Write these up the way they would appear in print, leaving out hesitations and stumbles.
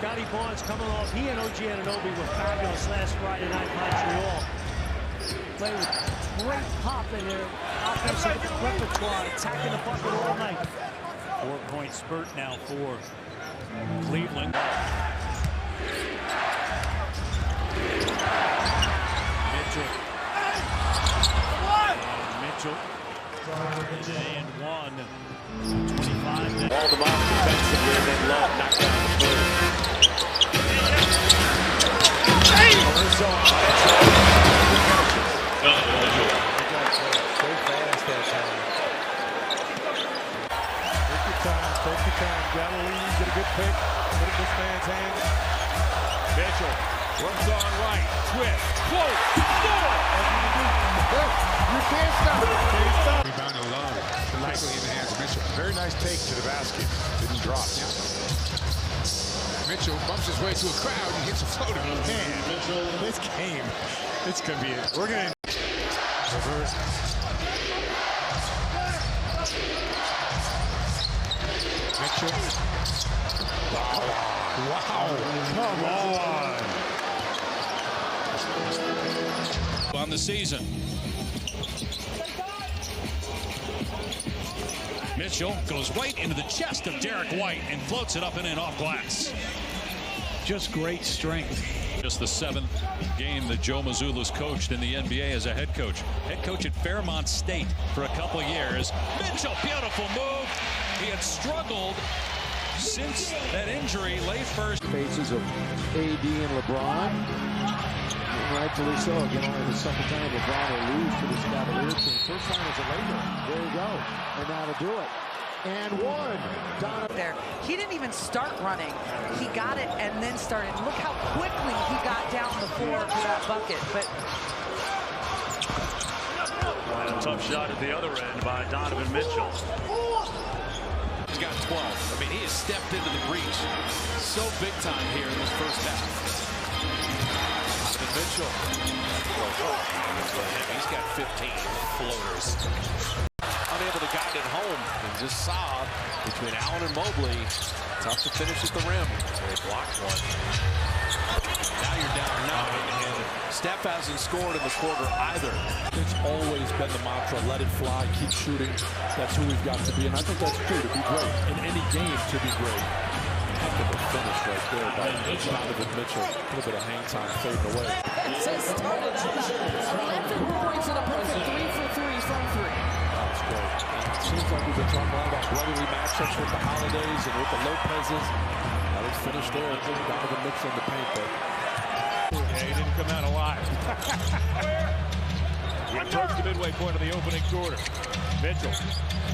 Scotty Barnes coming off. He and OG Anunoby were fabulous last Friday night in Montreal. Play with great pop in their offensive repertoire, attacking the bucket all night. 4-point spurt now for Cleveland. Mitchell. And one. 25. All the off defensively, and then Love knocked down the third. So fast that time. Take your time. Grab a lead, get a good pick. Put it in this man's hands. Mitchell works on right. Twist. Close. Score! You can't stop it. Rebound alone. Likely in the hands of Mitchell. Very nice take to the basket. Didn't drop. Mitchell bumps his way to a crowd and hits a floater. Man, this game, it's going to be it. We're going to reverse. Mitchell. Wow. Come on. On the season. Mitchell goes right into the chest of Derek White and floats it up and in off glass. Just great strength. Just the 7th game that Joe Mazzulla's coached in the NBA as a head coach. Head coach at Fairmont State for a couple years. Mitchell, beautiful move. He had struggled since that injury late first. Faces of AD and LeBron. And rightfully so. Again, only the second time LeBron will lose to this Cavaliers team. First time as a Laker. There you go. And now to do it. And one. Donovan. There. He didn't even start running. He got it and then started. Look how quickly he got down the floor to that bucket. But A tough shot at the other end by Donovan Mitchell. He's got 12. I mean, he has stepped into the breach so big time here in this first half. Donovan Mitchell. He's got 15 floaters. Unable to guide it home, and just saw between Allen and Mobley. Tough to finish at the rim. They blocked one. Now you're down 9, and Steph hasn't scored in the quarter either. It's always been the mantra, let it fly, keep shooting. That's who we've got to be, and I think that's true, to be great. In any game, to be great. Heck of a finish right there by Donovan Mitchell. A little bit of hang time fading away. it says started. Donovan brings in a perfect 3 for 3 from 3. That's great. It seems like we've been talking a lot about brotherly matchups with the Holidays and with the Lopez's. Now let's finish there. Donovan Mitchell in the paint, though. Yeah, he didn't come out alive. We approach the midway point of the opening quarter. Mitchell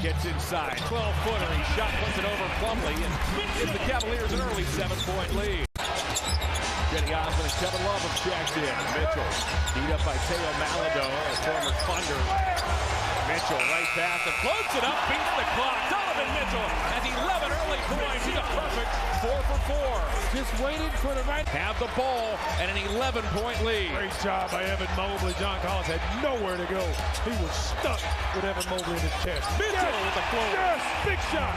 gets inside. 12-footer. He shot, puts it over Plumlee, and gives the Cavaliers an early 7-point lead. Jenny Osmond and Kevin Love have checked in. Mitchell beat up by Teo Malado, a former Thunder. Mitchell right pass and floats it up, beats the clock. Donovan Mitchell has 11 early points. He's a perfect 4 for 4. Just waiting for the right. Have the ball and an 11-point lead. Great job by Evan Mobley. John Collins had nowhere to go. He was stuck with Evan Mobley in his chest. Mitchell with the floor. Yes! Big shot!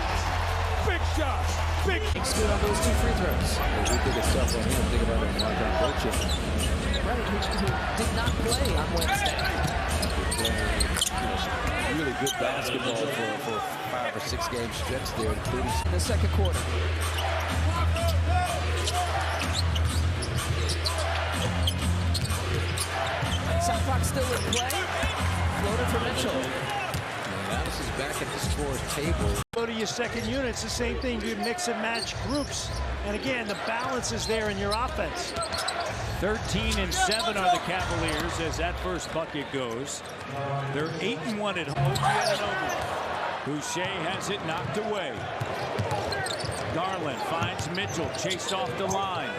Big shot! Big Good on those 2 free throws. We think it's tough on him. Think about it like our coaching. Right, who did not play on Wednesday. Really good basketball for 5 or 6 game stretch there, including In the second quarter. Shot clock still in play. Floater for Mitchell. Dallas is back at the scorer's table. Go to your second unit, it's the same thing. You mix and match groups. And again, the balance is there in your offense. 13-7 are the Cavaliers as that first bucket goes. They're 8-1 at home. Boucher has it knocked away. Garland finds Mitchell, chased off the line.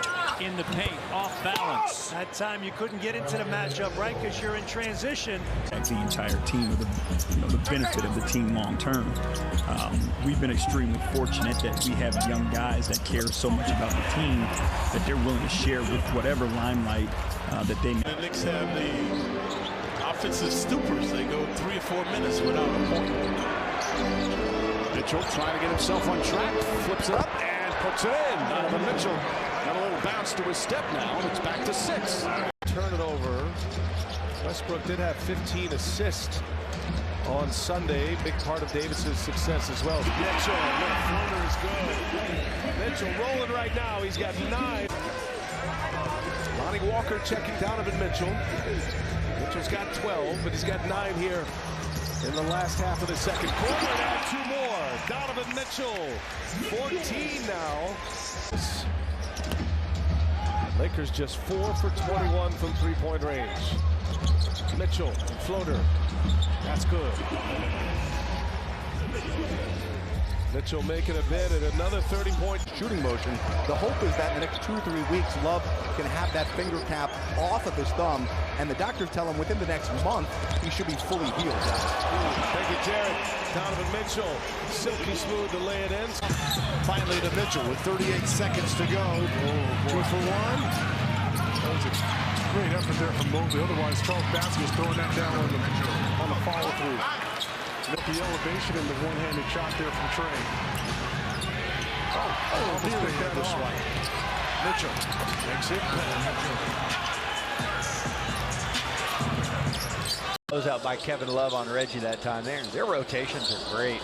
In the paint, off balance. That time you couldn't get into the matchup, right? Because you're in transition. The entire team, the benefit of the team long term. We've been extremely fortunate that we have young guys that care so much about the team that they're willing to share with whatever limelight that they need. The Knicks have the offensive stupors. They go 3 or 4 minutes without a point. Mitchell trying to get himself on track. Flips it up and puts it in. Donovan Mitchell bounce to his step now, and it's back to 6. Turn it over. Westbrook did have 15 assists on Sunday. Big part of Davis's success as well. Mitchell, the floater is good. Mitchell rolling right now. He's got 9. Lonnie Walker checking Donovan Mitchell. Mitchell's got 12, but he's got 9 here in the last half of the second quarter. Now 2 more. Donovan Mitchell, 14 now. Lakers just 4 for 21 from three-point range. Mitchell, floater. That's good. Mitchell making a bid at another 30-point shooting motion. The hope is that in the next 2 or 3 weeks, Love can have that finger cap off of his thumb, and the doctors tell him within the next month he should be fully healed. Thank you, Jared. Donovan Mitchell, silky smooth to lay it in. Finally to Mitchell with 38 seconds to go. 2 for 1. That was a great effort there from Mobley. Otherwise, Charles Bassett throwing that down on the follow-through. With the elevation and the one-handed shot there from Trey. Here they got this one. Mitchell makes it. Close out by Kevin Love on Reggie that time there. Their rotations are great.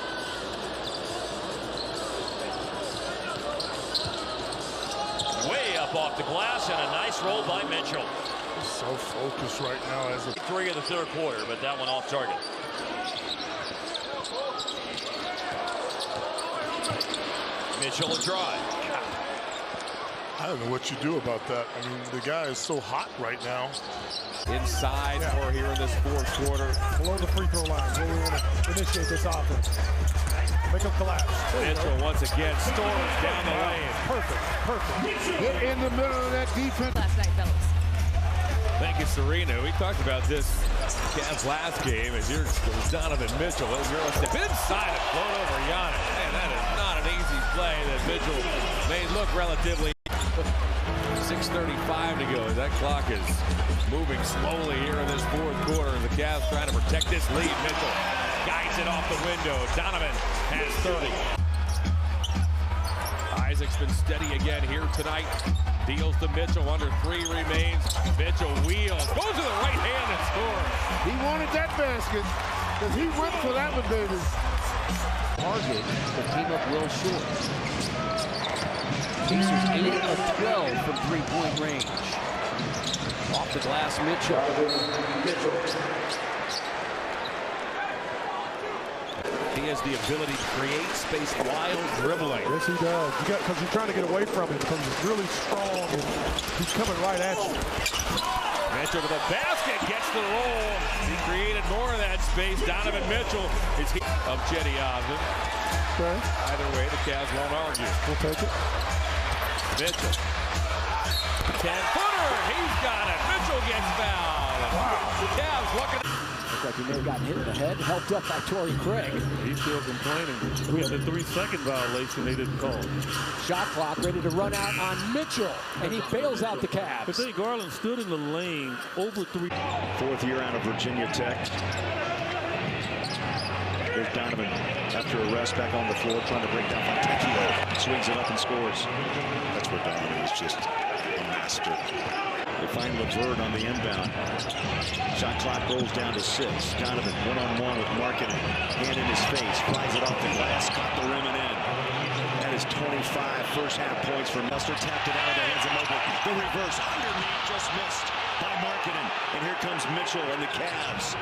Way up off the glass and a nice roll by Mitchell. So focused right now as a 3 in the third quarter, but that one off target. Mitchell a drive. I don't know what you do about that. I mean, the guy is so hot right now. Inside or here in this fourth quarter. Below the free throw line, where we want to initiate this offense. Make them collapse. Mitchell once again storms down the lane. Perfect. Get in the middle of that defense. Last night, fellas. Thank you, Serena. We talked about this Cavs last game, and here's Donovan Mitchell. Euro step inside and float over Giannis. Man, that is not an easy play that Mitchell made look relatively. 6:35 to go. That clock is moving slowly here in this fourth quarter. The Cavs trying to protect this lead. Mitchell guides it off the window. Donovan has 30. Isaac's been steady again here tonight. Deals to Mitchell. Under 3 remains. Mitchell wheels. Goes to the right hand and scores. He wanted that basket because he went for that one, Davis. Target the team up well short. Pacers 8 of 12 from three-point range. Off the glass, Mitchell. He has the ability to create space while dribbling. Yes, he does. Because you're trying to get away from him because he's really strong and he's coming right at you. Mitchell to the basket, gets the roll. He created more of that space. Donovan Mitchell is of Cedi Osman. Okay. Either way, the Cavs won't argue. We'll take it. Mitchell. 10-footer. He's got it. Mitchell gets fouled. Wow. The Cavs looking. Looks like he may have gotten hit in the head, helped up by Torrey Craig. He's still complaining. We had a 3-second violation they didn't call. Shot clock ready to run out on Mitchell, and he bails out the Cavs. But then Garland stood in the lane over 3. Fourth year out of Virginia Tech. There's Donovan after a rest back on the floor trying to break down Fontecchio. Swings it up and scores. That's where Donovan is just a master. They find LeVert on the inbound. Shot clock rolls down to 6. Donovan one-on-one with Markkanen. Hand in his face. Flies it off the glass. Caught the rim and in. That is 25 first half points for Muster. Tapped it out of the hands of Mobley. The reverse underneath just missed by Markkanen. And here comes Mitchell and the Cavs.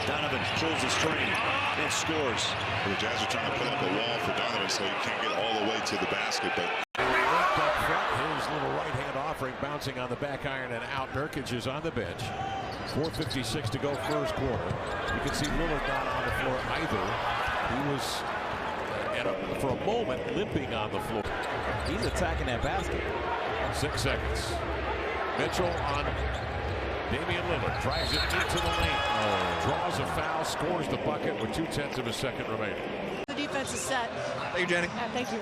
Donovan pulls the string and scores. The Jazz are trying to put up a wall for Donovan so he can't get all the way to the basket. But his little right hand offering bouncing on the back iron and out. Nurkic is on the bench. 4:56 to go first quarter. You can see Lillard not on the floor either. He was for a moment limping on the floor. He's attacking that basket. 6 seconds. Mitchell on Damian Lillard. Drives it into the lane. Draws a foul. Scores the bucket with 2/10 of a second remaining. The defense is set. Thank you, Jenny. Thank you.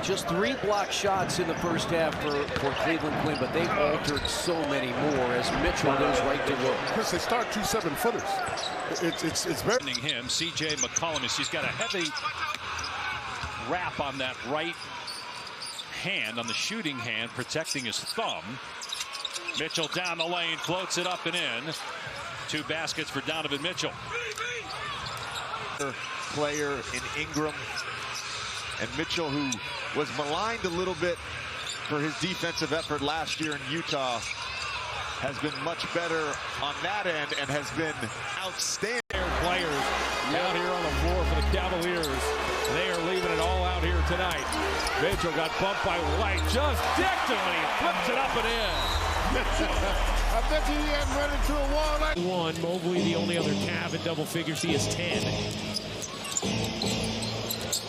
Just 3 block shots in the first half for Cleveland Quinn, but they've altered so many more as Mitchell goes right to work. Chris, they start 2 7-footers. It's very. Him, C.J. McCollum. He's got a heavy wrap on that right hand, on the shooting hand, protecting his thumb. Mitchell down the lane, floats it up and in. 2 baskets for Donovan Mitchell. Player in Ingram. And Mitchell, who was maligned a little bit for his defensive effort last year in Utah, has been much better on that end and has been outstanding. Players out here on the floor for the Cavaliers. They are leaving it all out here tonight. Mitchell got bumped by White, just dicked him, and he flips it up and in. I bet you he hadn't run into a wall like one. Mobley, the only other Cav in double figures. He is 10.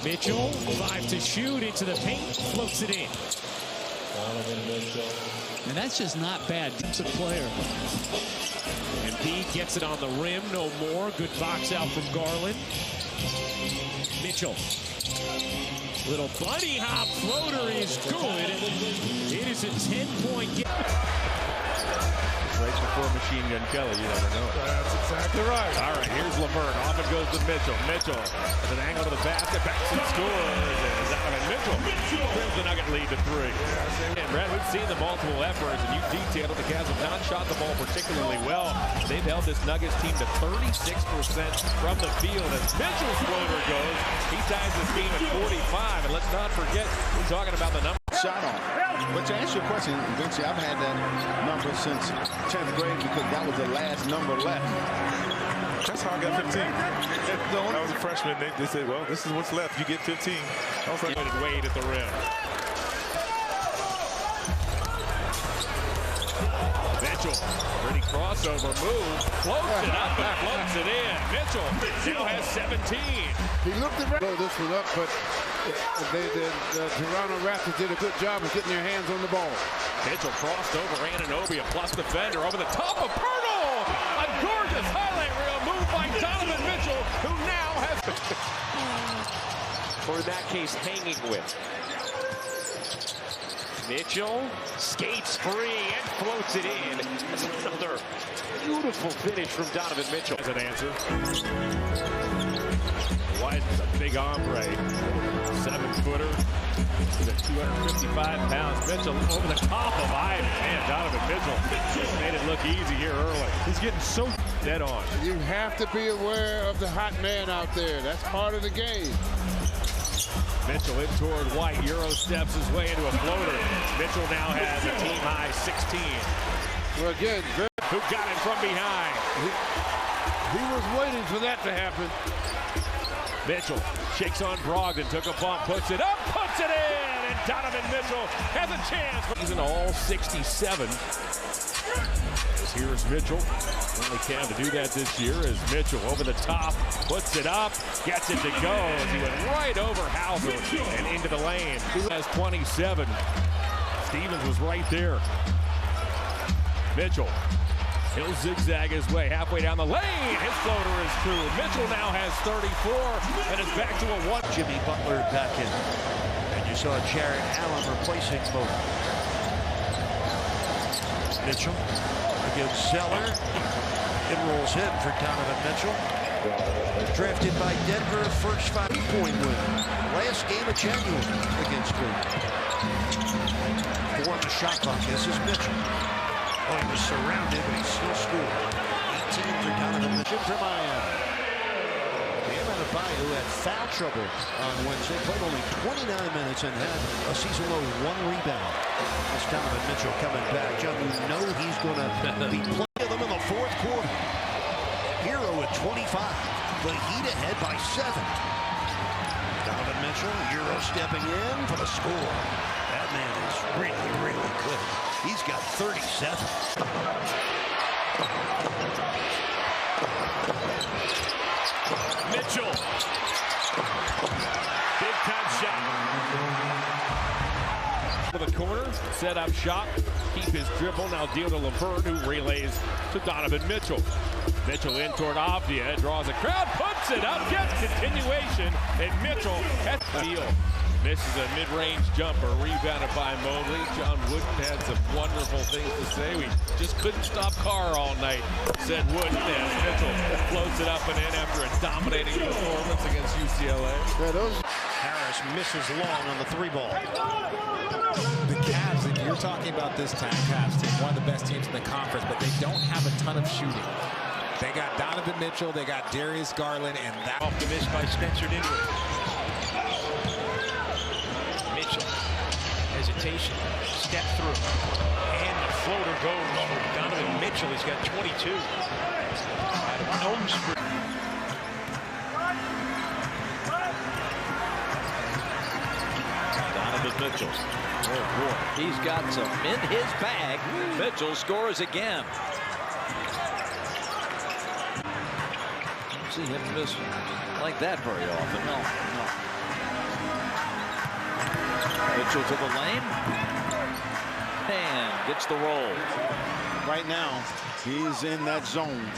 Mitchell, 5 to shoot, into the paint, floats it in. And that's just not bad. Defensive player. And Embiid gets it on the rim, no more. Good box out from Garland. Mitchell. Little bunny hop floater is good. It is a 10-point game. Right before Machine Gun Kelly, you never know. That's exactly right. All right, here's Levert. Off it goes to Mitchell. Mitchell has an angle to the basket, backs and scores. And Donovan Mitchell brings the Nugget lead to 3. And Brad, we've seen the multiple efforts, and you detailed it. The Cavs have not shot the ball particularly well. They've held this Nuggets team to 36% from the field. As Mitchell's floater goes, he ties this game at 45. And let's not forget, we're talking about the number. Shot off. But to answer your question, Vinci, I've had that number since 10th grade because that was the last number left. That's how I got 15. I was a freshman. They said, well, this is what's left. You get 15. I was like, Wade at the rim. Mitchell, pretty crossover move, floats it up and floats it in. Mitchell now has 17. He looked around. Blow this one up, but the Toronto Raptors did a good job of getting their hands on the ball. Mitchell crossed over Anunoby, a plus defender over the top of Pirtle. A gorgeous highlight reel move by Donovan Mitchell, who now has, or in that case, hanging with. Mitchell skates free and floats it in. That's another beautiful finish from Donovan Mitchell. As an answer. White is a big hombre. 7-footer. He's at 255 pounds. Mitchell over the top of Ivan. Man, Donovan Mitchell made it look easy here early. He's getting so dead on. You have to be aware of the hot man out there. That's part of the game. Mitchell in toward White. Euro steps his way into a floater. Mitchell now has a team-high 16. Well, again, who got it from behind? He was waiting for that to happen. Mitchell shakes on Brogdon, took a bump, puts it up, puts it in, and Donovan Mitchell has a chance. He's an all 67. Here's Mitchell. Only Cam to do that this year is Mitchell over the top, puts it up, gets it to go as he went right over Hauser and into the lane. He has 27. Stevens was right there. Mitchell, he'll zigzag his way halfway down the lane. His floater is through. Mitchell now has 34 and is back to a 1. Jimmy Butler back in. And you saw Jarrett Allen replacing both. Mitchell against Zeller. It rolls in for Donovan Mitchell. Drafted by Denver, first 5-point win. Last game of January against Cleveland. 4 on the shot clock. This is Mitchell. Oh, he was surrounded, but he still scored. 18 for Donovan Mitchell from Miami. Bam Adebayo had foul trouble on Wednesday. Played only 29 minutes and had a season-low 1 rebound. That's Donovan Mitchell coming back. John, you know he's going to be playing them in the fourth quarter. Hero at 25. The Heat ahead by 7. Donovan Mitchell, Euro stepping in for the score. That man is really, really good. He's got 37. Mitchell. Big time shot. To the corner, set up shot, keep his dribble, now deal to Levert, who relays to Donovan Mitchell. Mitchell in toward Avdia, draws a crowd, puts it up, gets continuation, and Mitchell has the deal. Misses a mid-range jumper, rebounded by Mobley. John Wooden had some wonderful things to say. We just couldn't stop Carr all night, said Wooden, as Mitchell floats it up and in after a dominating performance against UCLA. Harris misses long on the 3 ball. We're talking about this CAVS team, one of the best teams in the conference, but they don't have a ton of shooting. They got Donovan Mitchell, they got Darius Garland, and that off the miss by Spencer Dinwiddie. Mitchell, hesitation, step through, and the floater goes for Donovan Mitchell. He's got 22. Donovan Mitchell. Oh boy, he's got some in his bag. Mitchell scores again. Don't see him miss like that very often. No. Mitchell to the lane and gets the roll. Right now, he's in that zone.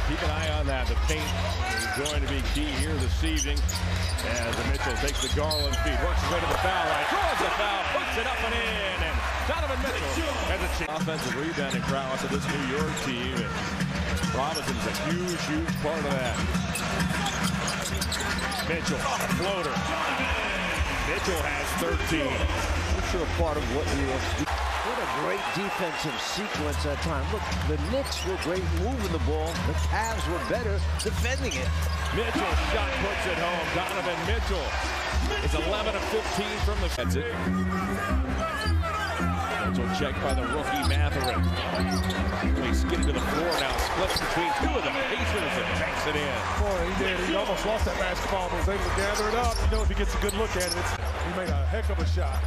Keep an eye on that. The paint is going to be key here this evening as Mitchell takes the Garland feed, works his way to the foul line, draws the foul, puts it up and in, and Donovan Mitchell has a chance. Offensive rebounding prowess of this New York team, and Robinson's a huge part of that. Mitchell, floater. Mitchell has 13. I'm sure part of what he wants to do. What a great defensive sequence that time. Look, the Knicks were great moving the ball. The Cavs were better defending it. Mitchell shot puts it home. Donovan Mitchell is 11 of 15 from the... That's it. Mitchell checked by the rookie Matherin. He skidded to the floor now. Splits between two of the Pacers and banks it in. Boy, he did. He almost lost that basketball, but was able to gather it up. You know, if he gets a good look at it, he made a heck of a shot.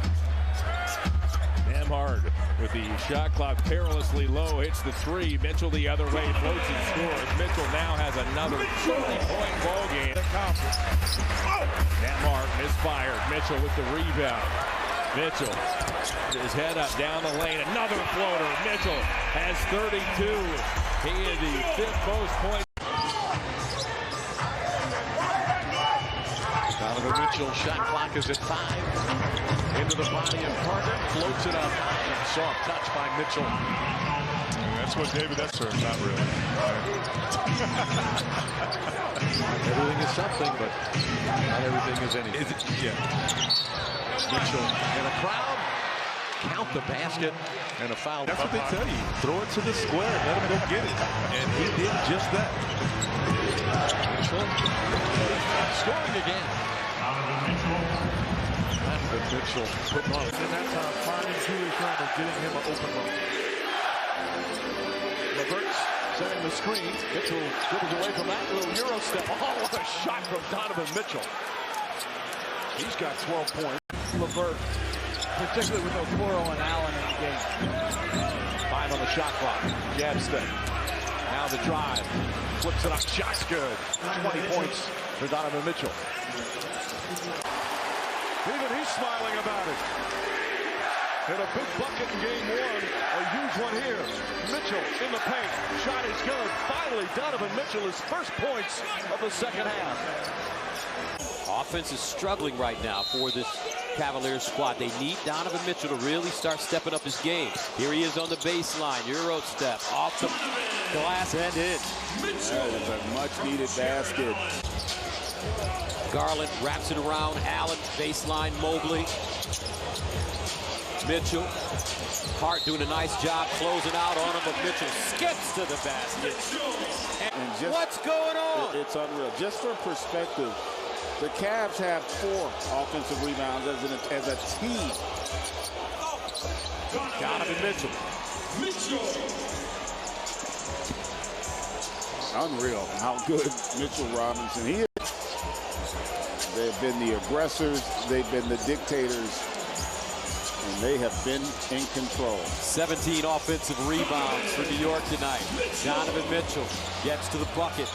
Hard with the shot clock perilously low, hits the three. Mitchell the other way, floats and scores. Mitchell now has another 20-point ball game. Mark misfired. Mitchell with the rebound. Mitchell, his head up down the lane. Another floater. Mitchell has 32. He is the fifth most point. Donovan Mitchell, shot clock is at 5. Into the body of Carter, floats it up. Soft touch by Mitchell. That's what David, that's her, not really. Everything is something, but not everything is anything. Mitchell in a crowd. Count the basket and a foul. That's what they tell you. Throw it to the square. Let him go get it. And he did just that. Mitchell scoring again. Mitchell putting on. And that time, finding Julius Randle, getting him an open look. Levert's setting the screen. Mitchell dribbles away from that little Euro step. Oh, what a shot from Donovan Mitchell. He's got 12 points. Levert, particularly with Okoro and Allen in the game. 5 on the shot clock. Jab step. Now the drive. Flips it up. Shot's good. 20 points for Donovan Mitchell. Even he's smiling about it. And a big bucket in game 1. A huge one here. Mitchell in the paint. Shot is good. Finally, Donovan Mitchell, his first points of the second half. Offense is struggling right now for this Cavaliers squad. They need Donovan Mitchell to really start stepping up his game. Here he is on the baseline. Euro step. Off the glass and in. That is a much-needed basket. Garland wraps it around Allen, baseline Mobley. Mitchell, Hart doing a nice job closing out on him, but Mitchell skips to the basket. And just, what's going on? It's unreal. Just for perspective, the Cavs have 4 offensive rebounds as a team. Donovan Mitchell. Unreal how good Mitchell Robinson he is. They've been the aggressors, they've been the dictators, and they have been in control. 17 offensive rebounds for New York tonight. Donovan Mitchell gets to the bucket.